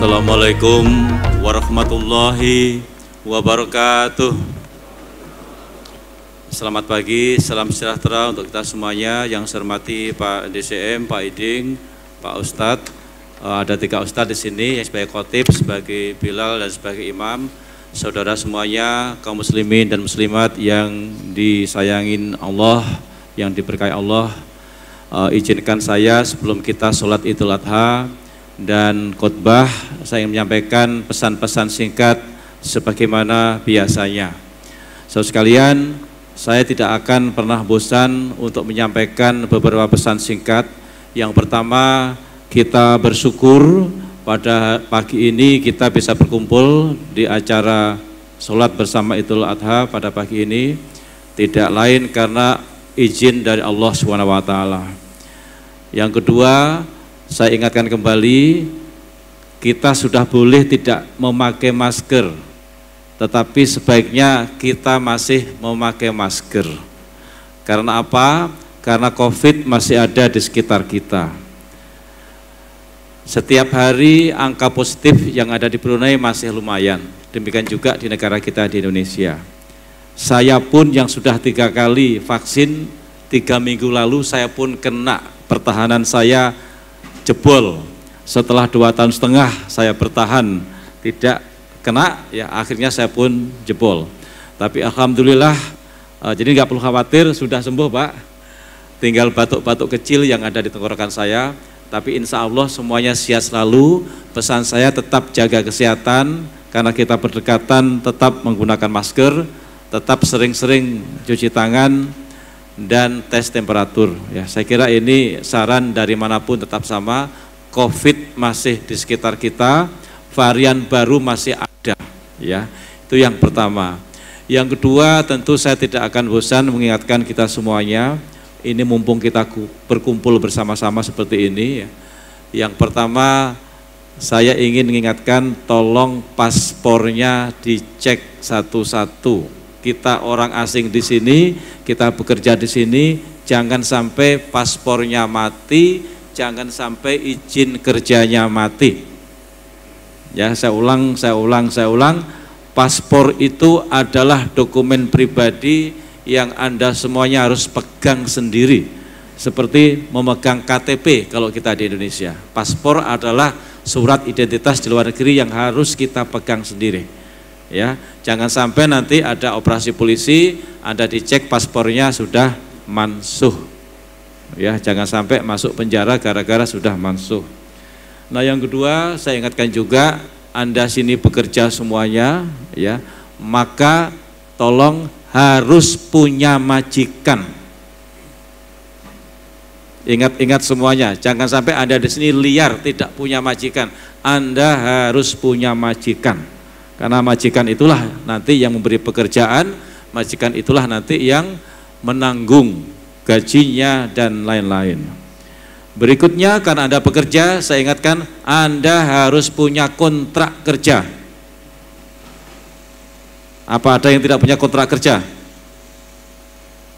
Assalamualaikum warahmatullahi wabarakatuh. Selamat pagi, salam sejahtera untuk kita semuanya. Yang saya hormati Pak DCM, Pak Iding, Pak Ustadz. Ada 3 Ustadz di sini, yang sebagai khotib, sebagai Bilal, dan sebagai imam. Saudara semuanya, kaum muslimin dan muslimat yang disayangin Allah, yang diberkahi Allah. Izinkan saya sebelum kita sholat Idul Adha dan khutbah, saya ingin menyampaikan pesan-pesan singkat sebagaimana biasanya. Saudara sekalian, saya tidak akan pernah bosan untuk menyampaikan beberapa pesan singkat. Yang pertama, kita bersyukur pada pagi ini kita bisa berkumpul di acara sholat bersama Idul Adha pada pagi ini, tidak lain karena izin dari Allah SWT. Yang kedua, saya ingatkan kembali, kita sudah boleh tidak memakai masker, tetapi sebaiknya kita masih memakai masker. Karena apa? Karena COVID masih ada di sekitar kita. Setiap hari angka positif yang ada di Brunei masih lumayan, demikian juga di negara kita di Indonesia. Saya pun yang sudah 3 kali vaksin, 3 minggu lalu saya pun kena, pertahanan saya jebol. Setelah 2,5 tahun saya bertahan tidak kena, ya akhirnya saya pun jebol. Tapi alhamdulillah, jadi nggak perlu khawatir, sudah sembuh Pak. Tinggal batuk-batuk kecil yang ada di tenggorokan saya. Tapi insya Allah semuanya sehat selalu. Pesan saya tetap jaga kesehatan, karena kita berdekatan tetap menggunakan masker, tetap sering-sering cuci tangan, dan tes temperatur. Ya, saya kira ini saran dari manapun tetap sama. COVID masih di sekitar kita, varian baru masih ada. Ya, itu yang pertama. Yang kedua, tentu saya tidak akan bosan mengingatkan kita semuanya. Ini mumpung kita berkumpul bersama-sama seperti ini. Ya. Yang pertama, saya ingin mengingatkan, tolong paspornya dicek satu-satu. Kita orang asing di sini, kita bekerja di sini, jangan sampai paspornya mati, jangan sampai izin kerjanya mati. Ya, saya ulang, paspor itu adalah dokumen pribadi yang Anda semuanya harus pegang sendiri. Seperti memegang KTP kalau kita di Indonesia. Paspor adalah surat identitas di luar negeri yang harus kita pegang sendiri. Ya, jangan sampai nanti ada operasi polisi, Anda dicek paspornya sudah mansuh. Ya, jangan sampai masuk penjara gara-gara sudah mansuh. Nah, yang kedua, saya ingatkan juga, Anda sini bekerja semuanya, ya, maka tolong harus punya majikan. Ingat-ingat semuanya, jangan sampai Anda di sini liar tidak punya majikan. Anda harus punya majikan. Karena majikan itulah nanti yang memberi pekerjaan, majikan itulah nanti yang menanggung gajinya dan lain-lain. Berikutnya, karena Anda bekerja, saya ingatkan Anda harus punya kontrak kerja. Apa ada yang tidak punya kontrak kerja?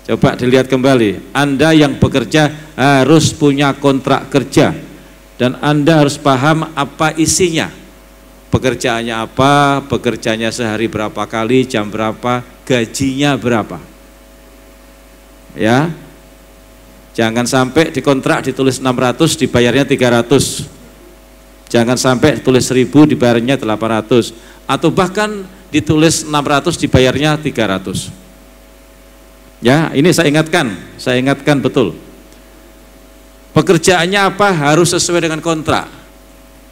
Coba dilihat kembali. Anda yang bekerja harus punya kontrak kerja, dan Anda harus paham apa isinya. Pekerjaannya apa, bekerjanya sehari berapa kali, jam berapa, gajinya berapa. Ya, jangan sampai di kontrak ditulis 600 dibayarnya 300. Jangan sampai tulis 1000 dibayarnya 800, atau bahkan ditulis 600 dibayarnya 300. Ya, ini saya ingatkan betul. Pekerjaannya apa harus sesuai dengan kontrak.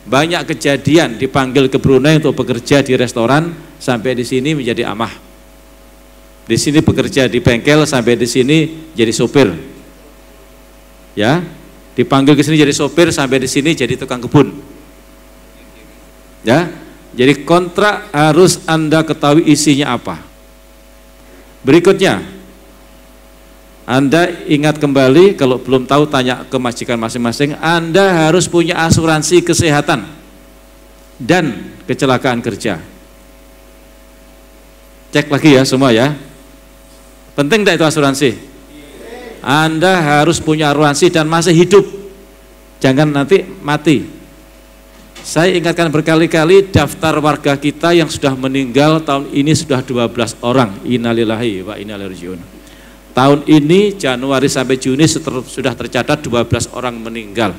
Banyak kejadian dipanggil ke Brunei untuk bekerja di restoran, sampai di sini menjadi amah. Di sini bekerja di bengkel, sampai di sini jadi sopir. Ya, dipanggil ke sini jadi sopir, sampai di sini jadi tukang kebun. Ya, jadi kontrak harus Anda ketahui isinya apa. Berikutnya, Anda ingat kembali, kalau belum tahu tanya ke majikan masing-masing, Anda harus punya asuransi kesehatan dan kecelakaan kerja. Cek lagi ya semua ya. Penting tidak itu asuransi? Anda harus punya asuransi dan masih hidup. Jangan nanti mati. Saya ingatkan berkali-kali daftar warga kita yang sudah meninggal tahun ini sudah 12 orang. Innalillahi wa inna ilaihi raji'un. Tahun ini Januari sampai Juni sudah tercatat 12 orang meninggal.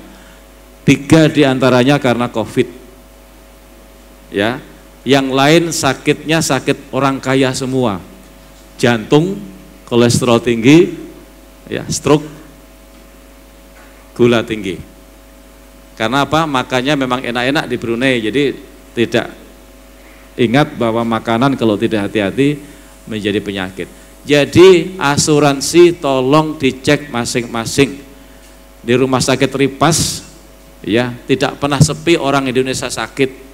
3 diantaranya karena COVID. Ya, yang lain sakitnya sakit orang kaya semua. Jantung, kolesterol tinggi, ya, stroke, gula tinggi. Karena apa? Makannya memang enak-enak di Brunei, jadi tidak ingat bahwa makanan kalau tidak hati-hati menjadi penyakit. Jadi asuransi tolong dicek masing-masing. Di rumah sakit Ripas, ya, tidak pernah sepi orang Indonesia sakit.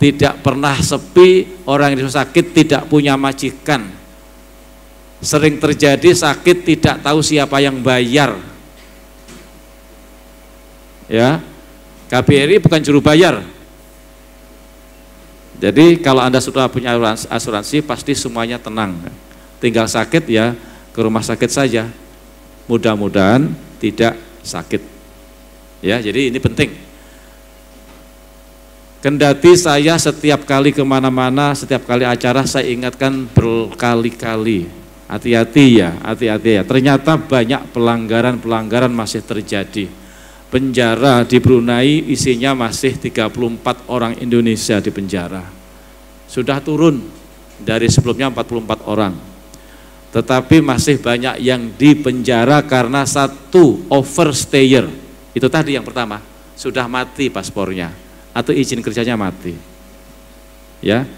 Tidak pernah sepi orang Indonesia sakit tidak punya majikan. Sering terjadi sakit tidak tahu siapa yang bayar. Ya, KBRI bukan juru bayar. Jadi kalau Anda sudah punya asuransi pasti semuanya tenang. Tinggal sakit ya ke rumah sakit saja. Mudah-mudahan tidak sakit. Ya, jadi ini penting. Kendati saya setiap kali kemana-mana, setiap kali acara saya ingatkan berkali-kali. Hati-hati ya, hati-hati ya. Ternyata banyak pelanggaran-pelanggaran masih terjadi. Penjara di Brunei isinya masih 34 orang Indonesia di penjara. Sudah turun dari sebelumnya 44 orang. Tetapi masih banyak yang di penjara karena satu, overstayer. Itu tadi yang pertama, sudah mati paspornya atau izin kerjanya mati. Ya.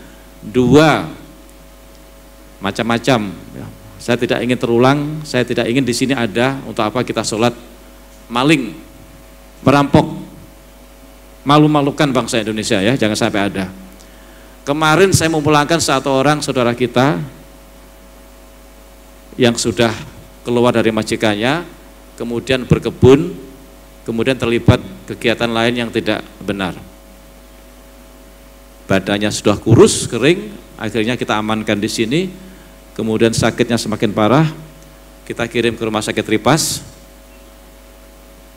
2, macam-macam. Saya tidak ingin terulang, saya tidak ingin di sini ada untuk apa kita sholat, maling, merampok, malu-malukan bangsa Indonesia ya, jangan sampai ada. Kemarin saya memulangkan satu orang saudara kita yang sudah keluar dari majikannya, kemudian berkebun, kemudian terlibat kegiatan lain yang tidak benar. Badannya sudah kurus, kering, akhirnya kita amankan di sini, kemudian sakitnya semakin parah, kita kirim ke rumah sakit Ripas.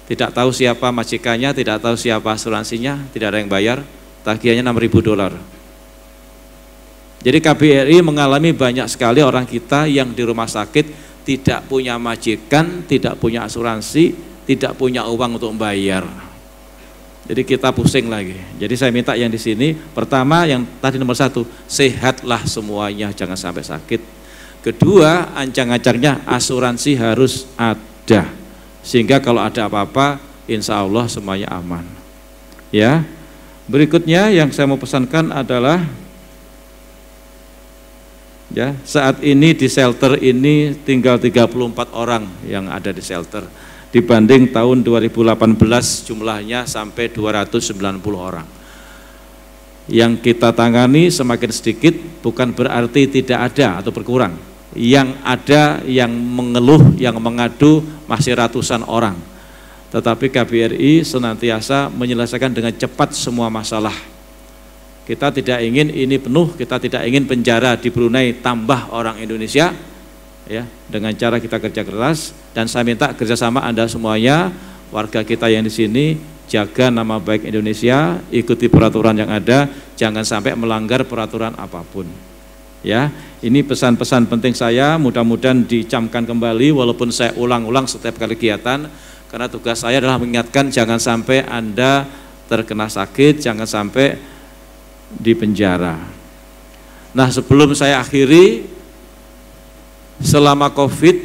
Tidak tahu siapa majikannya, tidak tahu siapa asuransinya, tidak ada yang bayar, tagihannya $6.000. Jadi KBRI mengalami banyak sekali orang kita yang di rumah sakit tidak punya majikan, tidak punya asuransi, tidak punya uang untuk membayar. Jadi kita pusing lagi. Jadi saya minta yang di sini, pertama yang tadi nomor 1, sehatlah semuanya, jangan sampai sakit. Kedua, ancang-ancangnya asuransi harus ada. Sehingga kalau ada apa-apa, insya Allah semuanya aman. Ya, berikutnya yang saya mau pesankan adalah, ya, saat ini di shelter ini tinggal 34 orang yang ada di shelter, dibanding tahun 2018 jumlahnya sampai 290 orang. Yang kita tangani semakin sedikit bukan berarti tidak ada atau berkurang. Yang ada, yang mengeluh, yang mengadu masih ratusan orang. Tetapi KBRI senantiasa menyelesaikan dengan cepat semua masalah. Kita tidak ingin ini penuh, kita tidak ingin penjara di Brunei tambah orang Indonesia, ya, dengan cara kita kerja keras. Dan saya minta kerjasama Anda semuanya, warga kita yang di sini, jaga nama baik Indonesia, ikuti peraturan yang ada, jangan sampai melanggar peraturan apapun. Ya, ini pesan-pesan penting saya, mudah-mudahan dicamkan kembali walaupun saya ulang-ulang setiap kali kegiatan, karena tugas saya adalah mengingatkan jangan sampai Anda terkena sakit, jangan sampai di penjara. Nah, sebelum saya akhiri, selama COVID,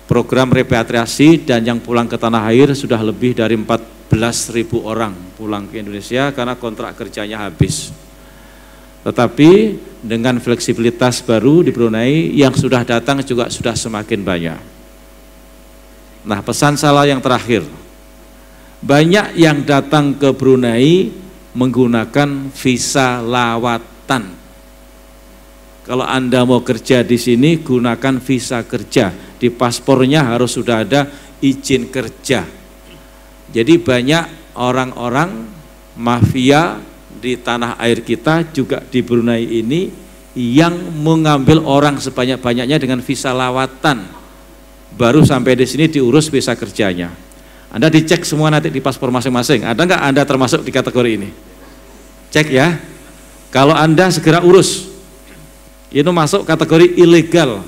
program repatriasi dan yang pulang ke tanah air sudah lebih dari 14.000 orang pulang ke Indonesia karena kontrak kerjanya habis. Tetapi dengan fleksibilitas baru di Brunei, yang sudah datang juga sudah semakin banyak. Nah, pesan saya yang terakhir, banyak yang datang ke Brunei menggunakan visa lawatan. Kalau Anda mau kerja di sini, gunakan visa kerja. Di paspornya harus sudah ada izin kerja. Jadi banyak orang-orang mafia di tanah air kita juga di Brunei ini yang mengambil orang sebanyak-banyaknya dengan visa lawatan. Baru sampai di sini diurus visa kerjanya. Anda dicek semua nanti di paspor masing-masing, ada nggak Anda termasuk di kategori ini? Cek ya. Kalau Anda segera urus, itu masuk kategori ilegal.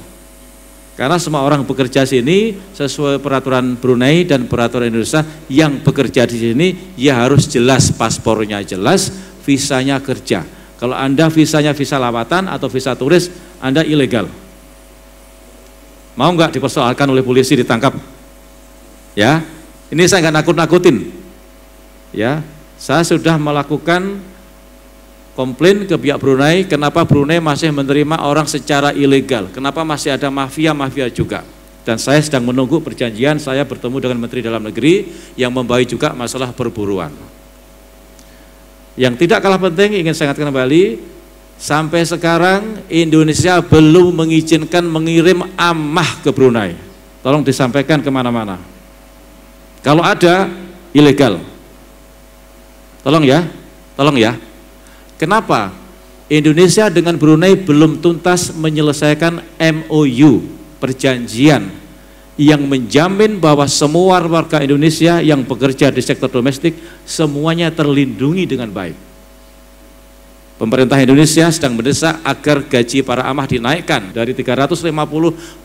Karena semua orang bekerja sini sesuai peraturan Brunei dan peraturan Indonesia, yang bekerja di sini ya harus jelas paspornya jelas, visanya kerja. Kalau Anda visanya visa lawatan atau visa turis, Anda ilegal. Mau nggak dipersoalkan oleh polisi, ditangkap? Ya, ini saya nggak nakut-nakutin. Ya, saya sudah melakukan komplain ke pihak Brunei, kenapa Brunei masih menerima orang secara ilegal, kenapa masih ada mafia-mafia juga. Dan saya sedang menunggu perjanjian saya bertemu dengan Menteri Dalam Negeri yang membahas juga masalah perburuan. Yang tidak kalah penting ingin saya ingatkan kembali, sampai sekarang Indonesia belum mengizinkan mengirim amah ke Brunei. Tolong disampaikan kemana-mana. Kalau ada, ilegal. Tolong ya, tolong ya. Kenapa? Indonesia dengan Brunei belum tuntas menyelesaikan MOU, perjanjian yang menjamin bahwa semua warga Indonesia yang bekerja di sektor domestik semuanya terlindungi dengan baik. Pemerintah Indonesia sedang mendesak agar gaji para amah dinaikkan dari 350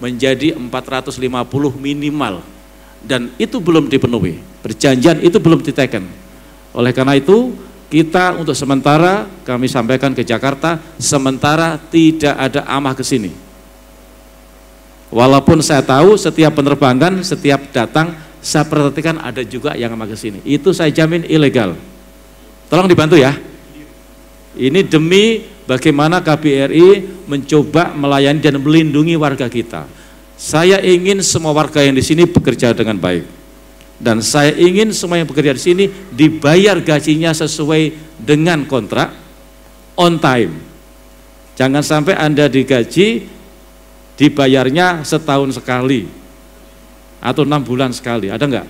menjadi 450 minimal, dan itu belum dipenuhi, perjanjian itu belum diteken. Oleh karena itu kita untuk sementara, kami sampaikan ke Jakarta, sementara tidak ada amah ke sini. Walaupun saya tahu setiap penerbangan, setiap datang, saya perhatikan ada juga yang amah ke sini. Itu saya jamin ilegal. Tolong dibantu ya. Ini demi bagaimana KBRI mencoba melayani dan melindungi warga kita. Saya ingin semua warga yang di sini bekerja dengan baik. Dan saya ingin semua yang bekerja di sini dibayar gajinya sesuai dengan kontrak, on time. Jangan sampai Anda digaji dibayarnya setahun sekali atau 6 bulan sekali, ada enggak?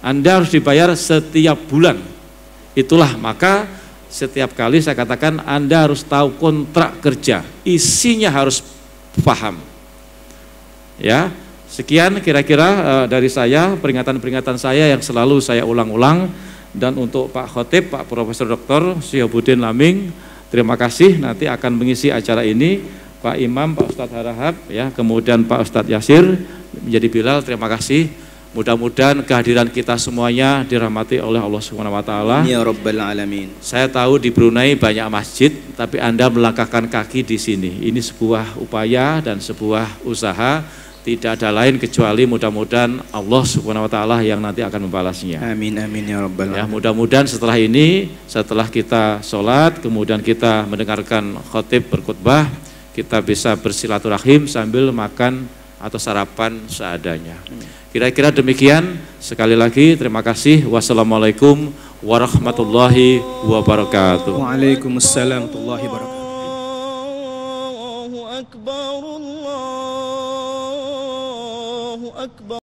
Anda harus dibayar setiap bulan. Itulah maka setiap kali saya katakan Anda harus tahu kontrak kerja, isinya harus paham. Ya. Sekian kira-kira dari saya, peringatan-peringatan saya yang selalu saya ulang-ulang. Dan untuk Pak Khotib, Pak Profesor Dr. Syihabuddin Laming, terima kasih nanti akan mengisi acara ini. Pak Imam, Pak Ustadz Harahap, ya, kemudian Pak Ustadz Yasir menjadi Bilal, terima kasih. Mudah-mudahan kehadiran kita semuanya dirahmati oleh Allah Subhanahu wa taala. Ya Rabbal Alamin. Saya tahu di Brunei banyak masjid, tapi Anda melangkahkan kaki di sini. Ini sebuah upaya dan sebuah usaha. Tidak ada lain kecuali mudah-mudahan Allah Subhanahu wa taala yang nanti akan membalasnya. Amin amin ya Rabbal Alamin. Ya, mudah-mudahan setelah ini, setelah kita sholat, kemudian kita mendengarkan khotib berkhutbah, kita bisa bersilaturahim sambil makan atau sarapan seadanya. Kira-kira demikian. Sekali lagi terima kasih. Wassalamualaikum warahmatullahi wabarakatuh. Waalaikumsalam warahmatullahi wabarakatuh. Allahu Akbar, Allahu Akbar.